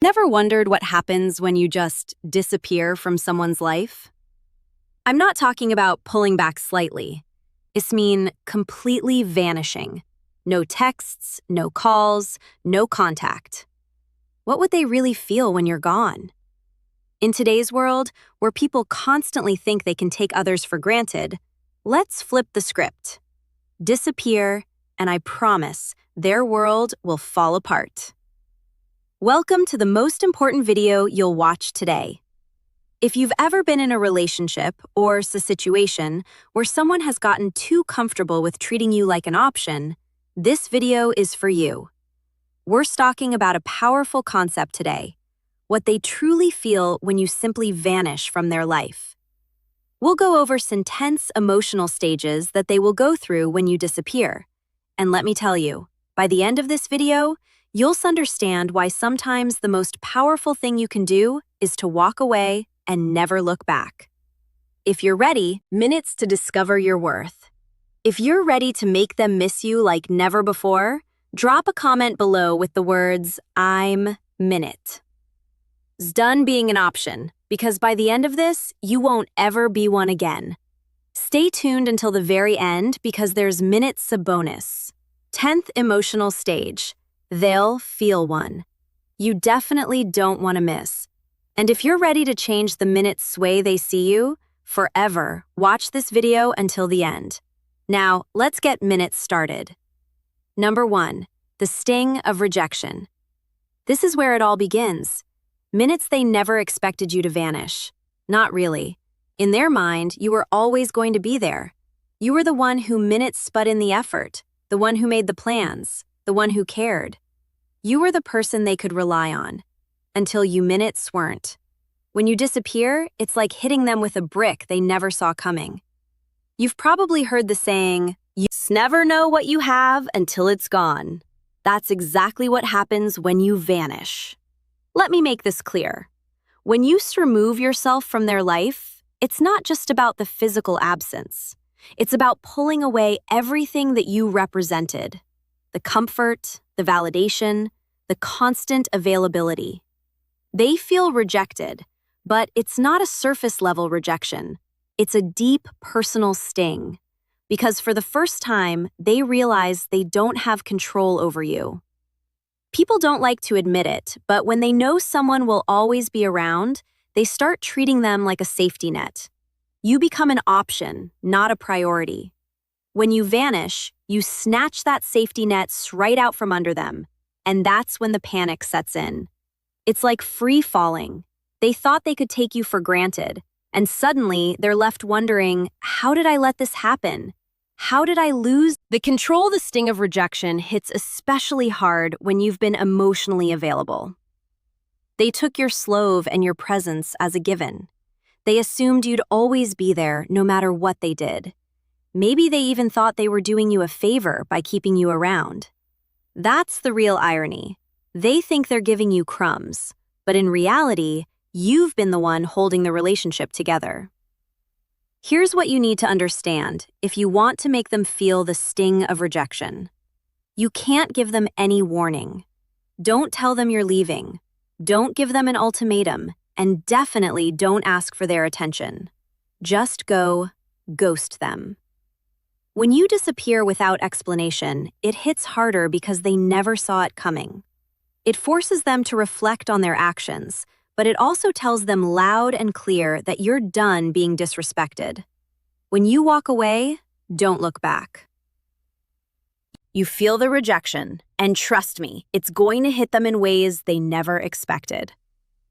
Never wondered what happens when you just disappear from someone's life? I'm not talking about pulling back slightly. I mean completely vanishing. No texts, no calls, no contact. What would they really feel when you're gone? In today's world, where people constantly think they can take others for granted, let's flip the script. Disappear, and I promise their world will fall apart. Welcome to the most important video you'll watch today. If you've ever been in a relationship or a situation where someone has gotten too comfortable with treating you like an option, this video is for you. We're talking about a powerful concept today, what they truly feel when you simply vanish from their life. We'll go over some intense emotional stages that they will go through when you disappear. And let me tell you, by the end of this video, you'll understand why sometimes the most powerful thing you can do is to walk away and never look back. If you're ready, minutes to discover your worth. If you're ready to make them miss you like never before, drop a comment below with the words, "I'm minute." It's done being an option, because by the end of this, you won't ever be one again. Stay tuned until the very end because there's minutes a bonus. 10th emotional stage. They'll feel one. You definitely don't want to miss. And if you're ready to change the minute way they see you, forever, watch this video until the end. Now, let's get minutes started. Number 1, the sting of rejection. This is where it all begins. Minutes they never expected you to vanish. Not really. In their mind, you were always going to be there. You were the one who minutes put in the effort, the one who made the plans, the one who cared. You were the person they could rely on, until you minutes weren't. When you disappear, it's like hitting them with a brick they never saw coming. You've probably heard the saying, "You never know what you have until it's gone." That's exactly what happens when you vanish. Let me make this clear. When you remove yourself from their life, it's not just about the physical absence. It's about pulling away everything that you represented. The comfort, the validation, the constant availability. They feel rejected, but it's not a surface-level rejection. It's a deep personal sting, because for the first time, they realize they don't have control over you. People don't like to admit it, but when they know someone will always be around, they start treating them like a safety net. You become an option, not a priority. When you vanish, you snatch that safety net right out from under them, and that's when the panic sets in. It's like free falling. They thought they could take you for granted, and suddenly they're left wondering, how did I let this happen? How did I lose? The control the sting of rejection hits especially hard when you've been emotionally available. They took your slow and your presence as a given. They assumed you'd always be there no matter what they did. Maybe they even thought they were doing you a favor by keeping you around. That's the real irony. They think they're giving you crumbs, but in reality, you've been the one holding the relationship together. Here's what you need to understand if you want to make them feel the sting of rejection. You can't give them any warning. Don't tell them you're leaving. Don't give them an ultimatum, and definitely don't ask for their attention. Just go ghost them. When you disappear without explanation, it hits harder because they never saw it coming. It forces them to reflect on their actions, but it also tells them loud and clear that you're done being disrespected. When you walk away, don't look back. You feel the rejection, and trust me, it's going to hit them in ways they never expected.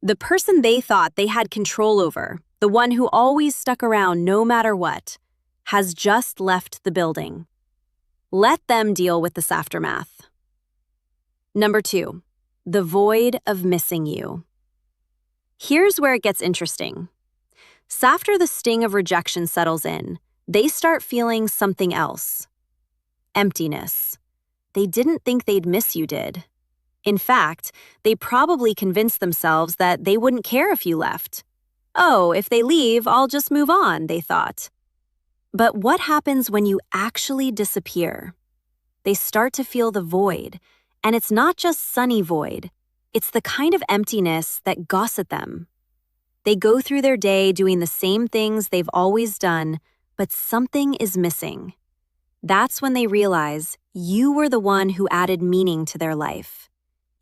The person they thought they had control over, the one who always stuck around no matter what, has just left the building. Let them deal with this aftermath. Number 2, the void of missing you. Here's where it gets interesting. After the sting of rejection settles in, they start feeling something else. Emptiness. They didn't think they'd miss you did. In fact, they probably convinced themselves that they wouldn't care if you left. Oh, if they leave, I'll just move on, they thought. But what happens when you actually disappear? They start to feel the void, and it's not just sunny void. It's the kind of emptiness that gnaws at them. They go through their day doing the same things they've always done, but something is missing. That's when they realize you were the one who added meaning to their life.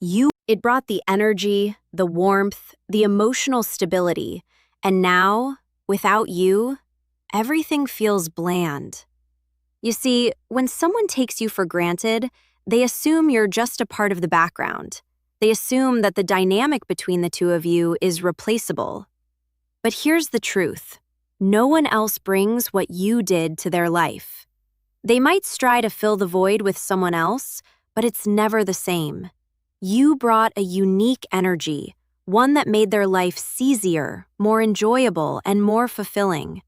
It brought the energy, the warmth, the emotional stability, and now, without you, everything feels bland. You see, when someone takes you for granted, they assume you're just a part of the background. They assume that the dynamic between the two of you is replaceable. But here's the truth. No one else brings what you did to their life. They might try to fill the void with someone else, but it's never the same. You brought a unique energy, one that made their life easier, more enjoyable, and more fulfilling.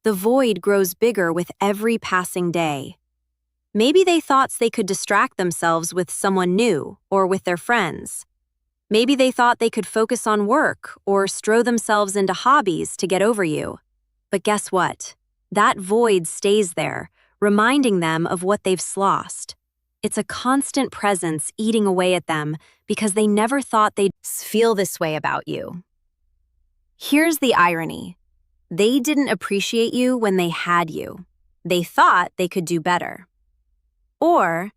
The void grows bigger with every passing day. Maybe they thought they could distract themselves with someone new or with their friends. Maybe they thought they could focus on work or throw themselves into hobbies to get over you. But guess what? That void stays there, reminding them of what they've lost. It's a constant presence eating away at them because they never thought they'd feel this way about you. Here's the irony. They didn't appreciate you when they had you. They thought they could do better. Or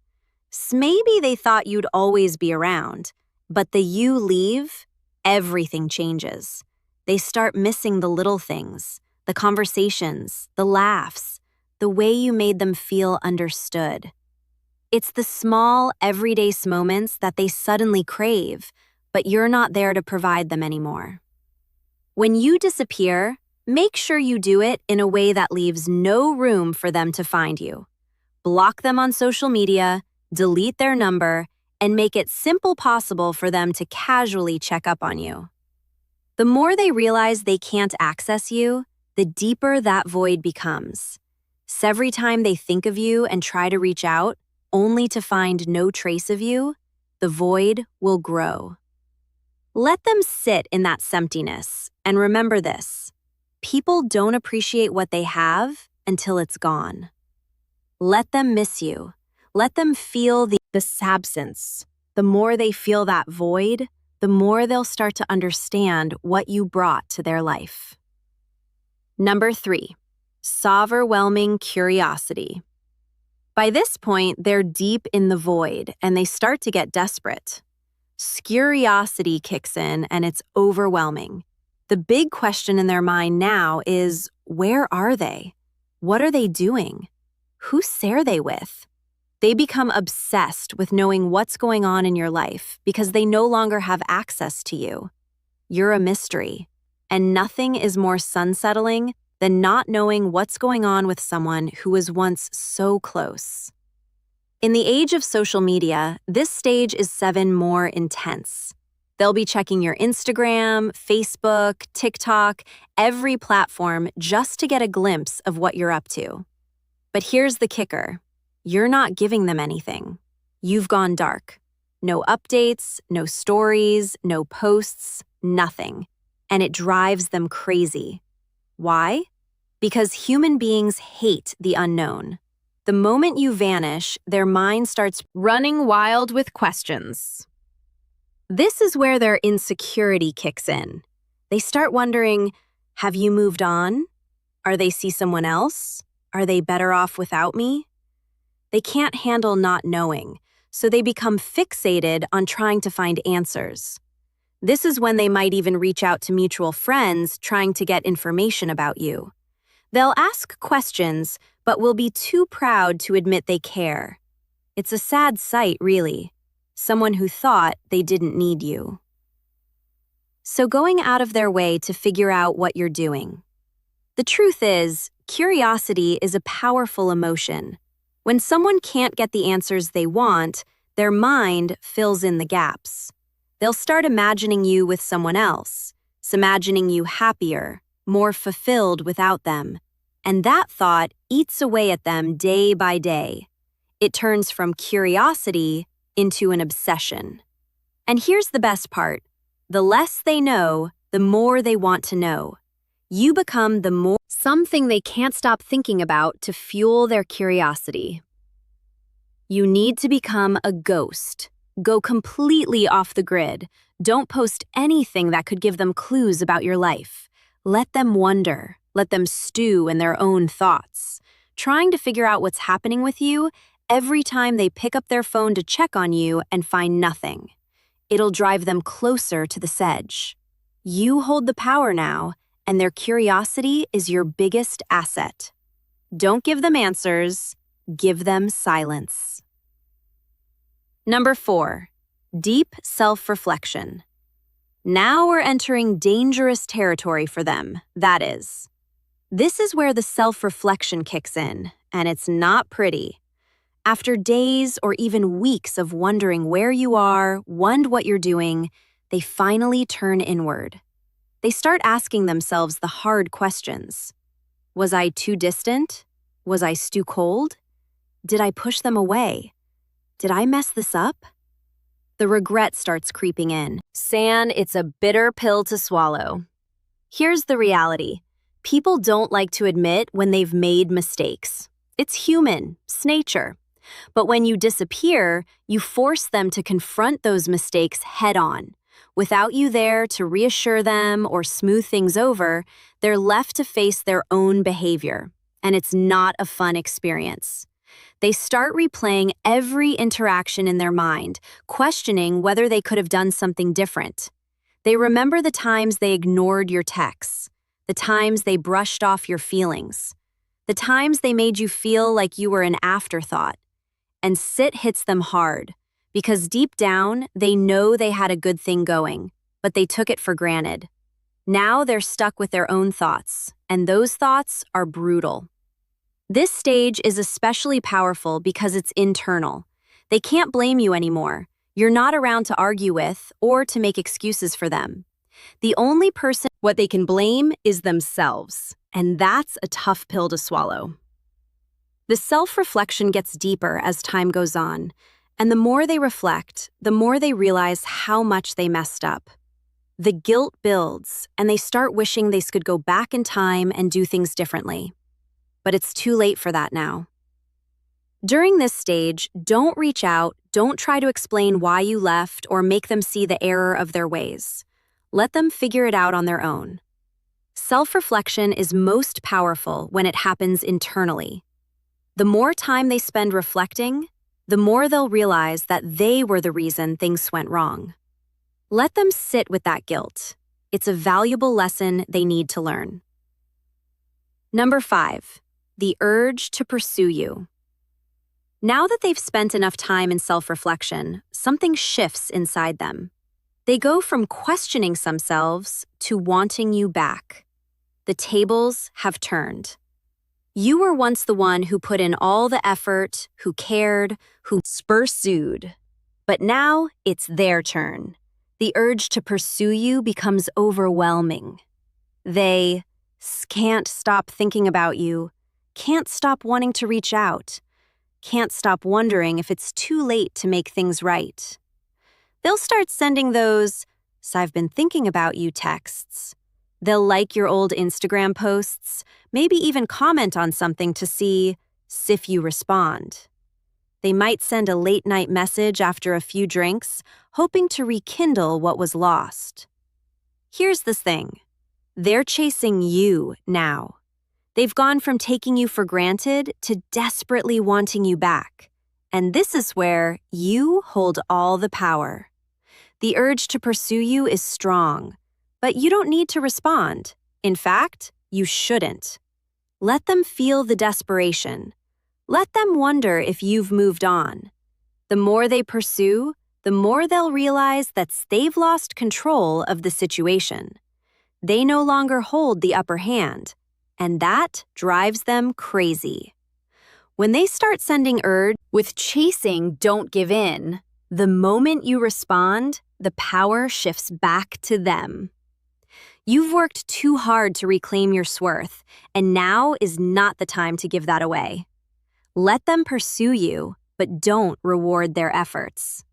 maybe they thought you'd always be around, but the you leave, everything changes. They start missing the little things, the conversations, the laughs, the way you made them feel understood. It's the small, everyday moments that they suddenly crave, but you're not there to provide them anymore. When you disappear, make sure you do it in a way that leaves no room for them to find you. Block them on social media, delete their number, and make it simple possible for them to casually check up on you. The more they realize they can't access you, the deeper that void becomes. So every time they think of you and try to reach out, only to find no trace of you, the void will grow. Let them sit in that emptiness, and remember this. People don't appreciate what they have until it's gone. Let them miss you. Let them feel the absence. The more they feel that void, the more they'll start to understand what you brought to their life. Number 3, overwhelming curiosity. By this point, they're deep in the void and they start to get desperate. Curiosity kicks in and it's overwhelming. The big question in their mind now is, where are they? What are they doing? Who are they with? They become obsessed with knowing what's going on in your life because they no longer have access to you. You're a mystery, and nothing is more unsettling than not knowing what's going on with someone who was once so close. In the age of social media, this stage is even more intense. They'll be checking your Instagram, Facebook, TikTok, every platform just to get a glimpse of what you're up to. But here's the kicker. You're not giving them anything. You've gone dark. No updates, no stories, no posts, nothing. And it drives them crazy. Why? Because human beings hate the unknown. The moment you vanish, their mind starts running wild with questions. This is where their insecurity kicks in. They start wondering, have you moved on? Are they see someone else? Are they better off without me? They can't handle not knowing, so they become fixated on trying to find answers. This is when they might even reach out to mutual friends trying to get information about you. They'll ask questions, but will be too proud to admit they care. It's a sad sight, really. Someone who thought they didn't need you. So going out of their way to figure out what you're doing. The truth is, curiosity is a powerful emotion. When someone can't get the answers they want, their mind fills in the gaps. They'll start imagining you with someone else, imagining you happier, more fulfilled without them. And that thought eats away at them day by day. It turns from curiosity into an obsession. And here's the best part. The less they know, the more they want to know. You become the more something they can't stop thinking about to fuel their curiosity. You need to become a ghost, Go completely off the grid. Don't post anything that could give them clues about your life. Let them wonder. Let them stew in their own thoughts, trying to figure out what's happening with you every time they pick up their phone to check on you and find nothing. It'll drive them closer to the sedge. You hold the power now, and their curiosity is your biggest asset. Don't give them answers, give them silence. Number 4, deep self-reflection. Now we're entering dangerous territory for them, that is. This is where the self-reflection kicks in, and it's not pretty. After days or even weeks of wondering where you are, wonder what you're doing, they finally turn inward. They start asking themselves the hard questions. Was I too distant? Was I too cold? Did I push them away? Did I mess this up? The regret starts creeping in. It's a bitter pill to swallow. Here's the reality. People don't like to admit when they've made mistakes. It's human, it's nature. But when you disappear, you force them to confront those mistakes head-on. Without you there to reassure them or smooth things over, they're left to face their own behavior, and it's not a fun experience. They start replaying every interaction in their mind, questioning whether they could have done something different. They remember the times they ignored your texts, the times they brushed off your feelings, the times they made you feel like you were an afterthought. And hits them hard, because deep down, they know they had a good thing going, but they took it for granted. Now they're stuck with their own thoughts, and those thoughts are brutal. This stage is especially powerful because it's internal. They can't blame you anymore. You're not around to argue with or to make excuses for them. The only person what they can blame is themselves, and that's a tough pill to swallow. The self-reflection gets deeper as time goes on, and the more they reflect, the more they realize how much they messed up. The guilt builds, and they start wishing they could go back in time and do things differently. But it's too late for that now. During this stage, don't reach out, don't try to explain why you left or make them see the error of their ways. Let them figure it out on their own. Self-reflection is most powerful when it happens internally. The more time they spend reflecting, the more they'll realize that they were the reason things went wrong. Let them sit with that guilt. It's a valuable lesson they need to learn. Number 5, the urge to pursue you. Now that they've spent enough time in self-reflection, something shifts inside them. They go from questioning themselves to wanting you back. The tables have turned. You were once the one who put in all the effort, who cared, who pursued. But now it's their turn. The urge to pursue you becomes overwhelming. They can't stop thinking about you, can't stop wanting to reach out, can't stop wondering if it's too late to make things right. They'll start sending those, "I've been thinking about you" texts. They'll like your old Instagram posts, maybe even comment on something to see if you respond. They might send a late-night message after a few drinks, hoping to rekindle what was lost. Here's the thing. They're chasing you now. They've gone from taking you for granted to desperately wanting you back. And this is where you hold all the power. The urge to pursue you is strong, but you don't need to respond. In fact, you shouldn't. Let them feel the desperation. Let them wonder if you've moved on. The more they pursue, the more they'll realize that they've lost control of the situation. They no longer hold the upper hand, and that drives them crazy. When they start sending urge with chasing "don't give in," the moment you respond, the power shifts back to them. You've worked too hard to reclaim your worth, and now is not the time to give that away. Let them pursue you, but don't reward their efforts.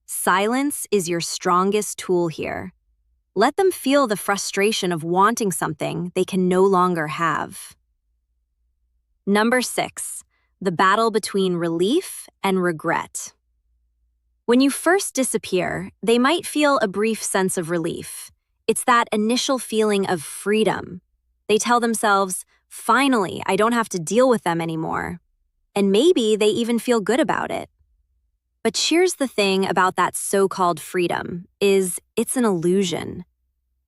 Silence is your strongest tool here. Let them feel the frustration of wanting something they can no longer have. Number 6, the battle between relief and regret. When you first disappear, they might feel a brief sense of relief. It's that initial feeling of freedom. They tell themselves, finally, I don't have to deal with them anymore. And maybe they even feel good about it. But here's the thing about that so-called freedom, is it's an illusion.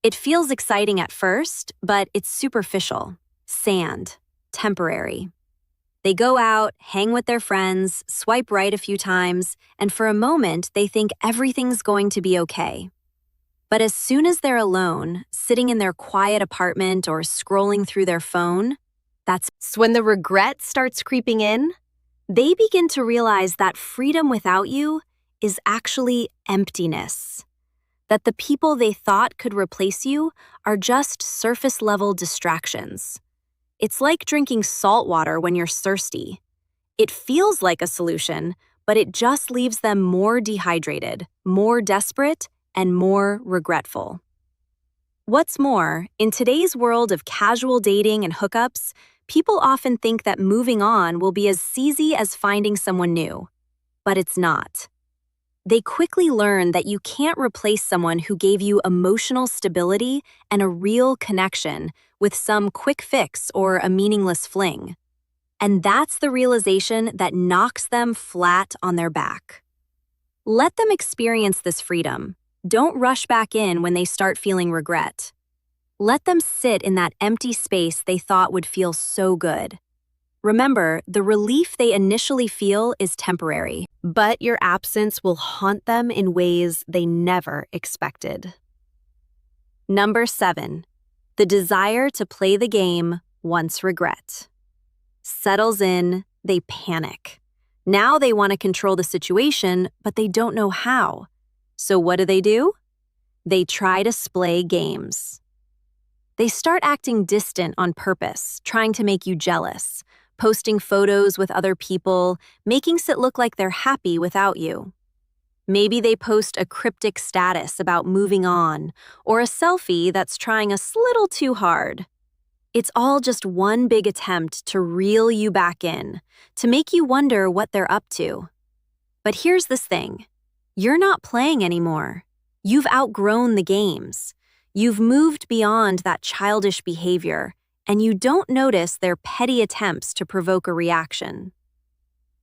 It feels exciting at first, but it's superficial, sand, temporary. They go out, hang with their friends, swipe right a few times, and for a moment they think everything's going to be okay. But as soon as they're alone, sitting in their quiet apartment or scrolling through their phone, that's when the regret starts creeping in. They begin to realize that freedom without you is actually emptiness. That the people they thought could replace you are just surface-level distractions. It's like drinking salt water when you're thirsty. It feels like a solution, but it just leaves them more dehydrated, more desperate, and more regretful. What's more, in today's world of casual dating and hookups, people often think that moving on will be as easy as finding someone new. But it's not. They quickly learn that you can't replace someone who gave you emotional stability and a real connection with some quick fix or a meaningless fling. And that's the realization that knocks them flat on their back. Let them experience this freedom. Don't rush back in when they start feeling regret. Let them sit in that empty space they thought would feel so good. Remember, the relief they initially feel is temporary, but your absence will haunt them in ways they never expected. Number 7. The desire to play the game once regret settles in, they panic. Now they want to control the situation, but they don't know how. So what do? They try to splay games. They start acting distant on purpose, trying to make you jealous, posting photos with other people, making it look like they're happy without you. Maybe they post a cryptic status about moving on, or a selfie that's trying a little too hard. It's all just one big attempt to reel you back in, to make you wonder what they're up to. But here's this thing. You're not playing anymore. You've outgrown the games. You've moved beyond that childish behavior, and you don't notice their petty attempts to provoke a reaction.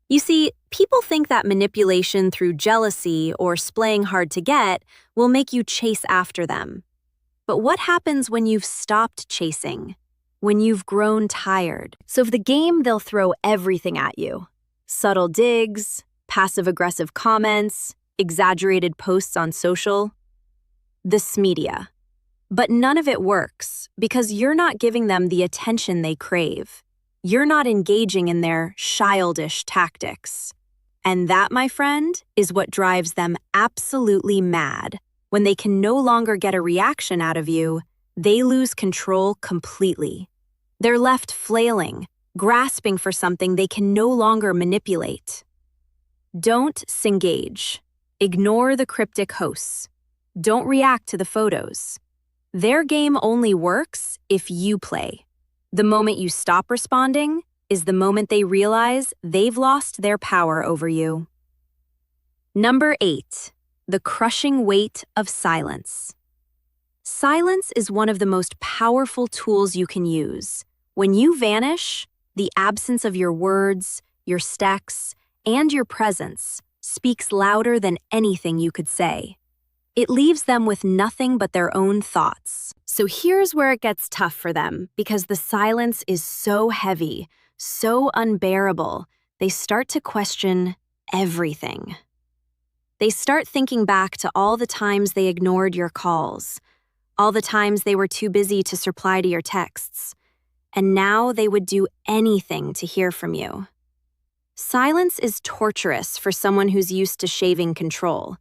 You see, people think that manipulation through jealousy or splaying hard to get will make you chase after them. But what happens when you've stopped chasing? When you've grown tired? So for the game, they'll throw everything at you. Subtle digs, passive-aggressive comments, exaggerated posts on social. This media. But none of it works because you're not giving them the attention they crave. You're not engaging in their childish tactics. And that, my friend, is what drives them absolutely mad. When they can no longer get a reaction out of you, they lose control completely. They're left flailing, grasping for something they can no longer manipulate. Don't disengage. Ignore the cryptic hosts. Don't react to the photos. Their game only works if you play. The moment you stop responding is the moment they realize they've lost their power over you. Number 8. The crushing weight of silence. Silence is one of the most powerful tools you can use. When you vanish, the absence of your words, your steps, and your presence speaks louder than anything you could say. It leaves them with nothing but their own thoughts. So here's where it gets tough for them, because the silence is so heavy, so unbearable, they start to question everything. They start thinking back to all the times they ignored your calls, all the times they were too busy to reply to your texts, and now they would do anything to hear from you. Silence is torturous for someone who's used to shaving control.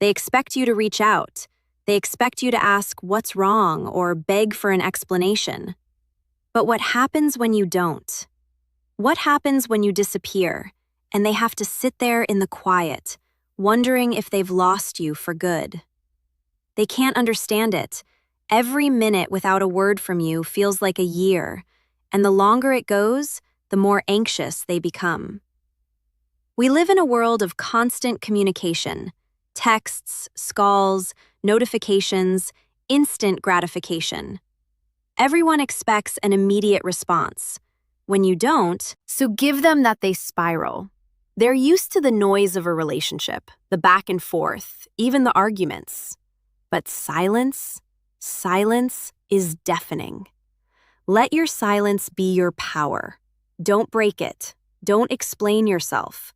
They expect you to reach out. They expect you to ask what's wrong or beg for an explanation. But what happens when you don't? What happens when you disappear and they have to sit there in the quiet, wondering if they've lost you for good? They can't understand it. Every minute without a word from you feels like a year, and the longer it goes, the more anxious they become. We live in a world of constant communication: texts, calls, notifications, instant gratification. Everyone expects an immediate response. When you don't, so give them that, they spiral. They're used to the noise of a relationship, the back and forth, even the arguments. But silence is deafening. Let your silence be your power. Don't break it. Don't explain yourself.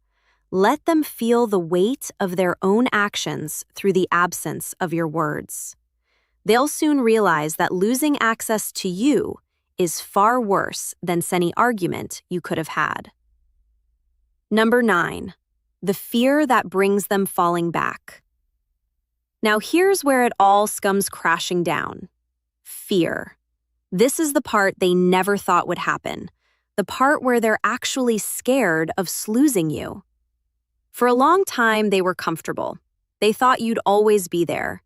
Let them feel the weight of their own actions through the absence of your words. They'll soon realize that losing access to you is far worse than any argument you could have had. Number 9, the fear that brings them falling back. Now here's where it all comes crashing down. Fear. This is the part they never thought would happen, the part where they're actually scared of losing you. For a long time, they were comfortable. They thought you'd always be there.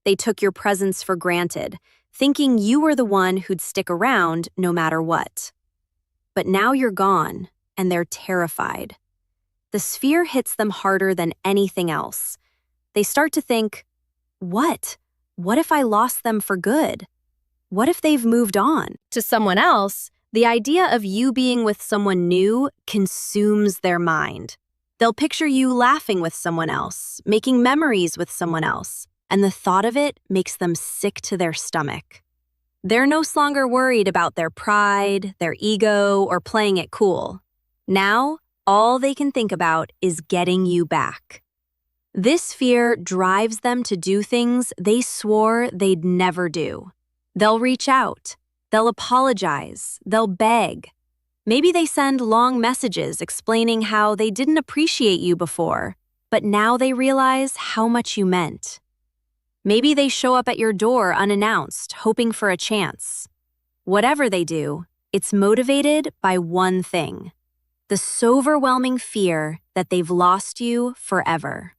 They took your presence for granted, thinking you were the one who'd stick around no matter what. But now you're gone, and they're terrified. The fear hits them harder than anything else. They start to think, what? What if I lost them for good? What if they've moved on to someone else? The idea of you being with someone new consumes their mind. They'll picture you laughing with someone else, making memories with someone else, and the thought of it makes them sick to their stomach. They're no longer worried about their pride, their ego, or playing it cool. Now, all they can think about is getting you back. This fear drives them to do things they swore they'd never do. They'll reach out. They'll apologize. They'll beg. Maybe they send long messages explaining how they didn't appreciate you before, but now they realize how much you meant. Maybe they show up at your door unannounced, hoping for a chance. Whatever they do, it's motivated by one thing: the overwhelming fear that they've lost you forever.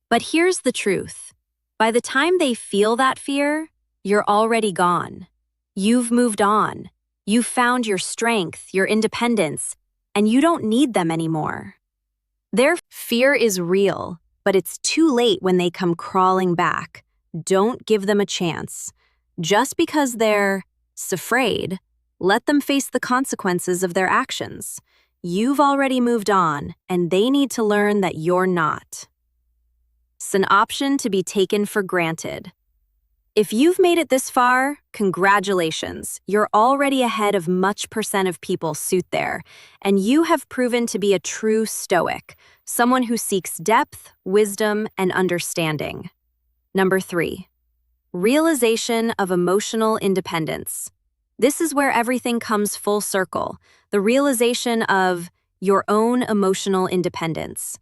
But here's the truth. By the time they feel that fear, you're already gone. You've moved on. You've found your strength, your independence, and you don't need them anymore. Their fear is real, but it's too late when they come crawling back. Don't give them a chance. Just because they're afraid, let them face the consequences of their actions. You've already moved on, and they need to learn that you're not. It's an option to be taken for granted. If you've made it this far, congratulations. You're already ahead of much percent of people out there, and you have proven to be a true Stoic, someone who seeks depth, wisdom, and understanding. Number 3, realization of emotional independence. This is where everything comes full circle, the realization of your own emotional independence.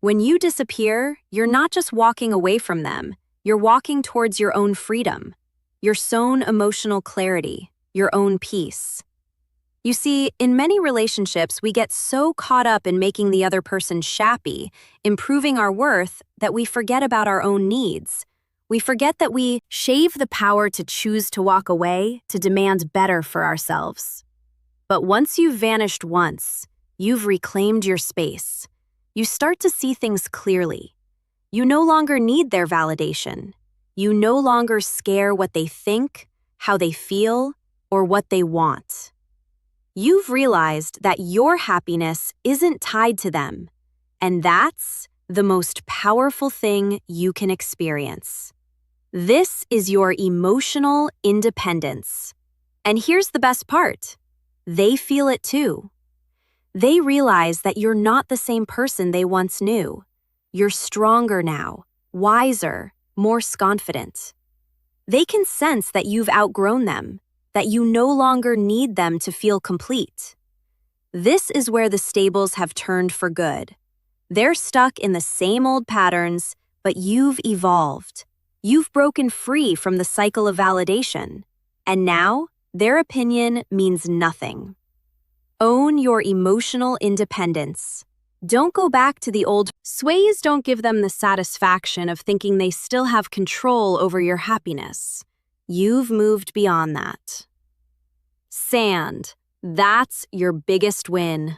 When you disappear, you're not just walking away from them. You're walking towards your own freedom, your own emotional clarity, your own peace. You see, in many relationships, we get so caught up in making the other person happy, improving our worth, that we forget about our own needs. We forget that we have the power to choose to walk away, to demand better for ourselves. But once you've vanished once, you've reclaimed your space. You start to see things clearly. You no longer need their validation. You no longer care what they think, how they feel, or what they want. You've realized that your happiness isn't tied to them, and that's the most powerful thing you can experience. This is your emotional independence. And here's the best part. They feel it too. They realize that you're not the same person they once knew. You're stronger now, wiser, more confident. They can sense that you've outgrown them, that you no longer need them to feel complete. This is where the stables have turned for good. They're stuck in the same old patterns, but you've evolved. You've broken free from the cycle of validation, and now their opinion means nothing. Own your emotional independence. Don't go back to the old ways. Don't give them the satisfaction of thinking they still have control over your happiness. You've moved beyond that. Sand, that's your biggest win.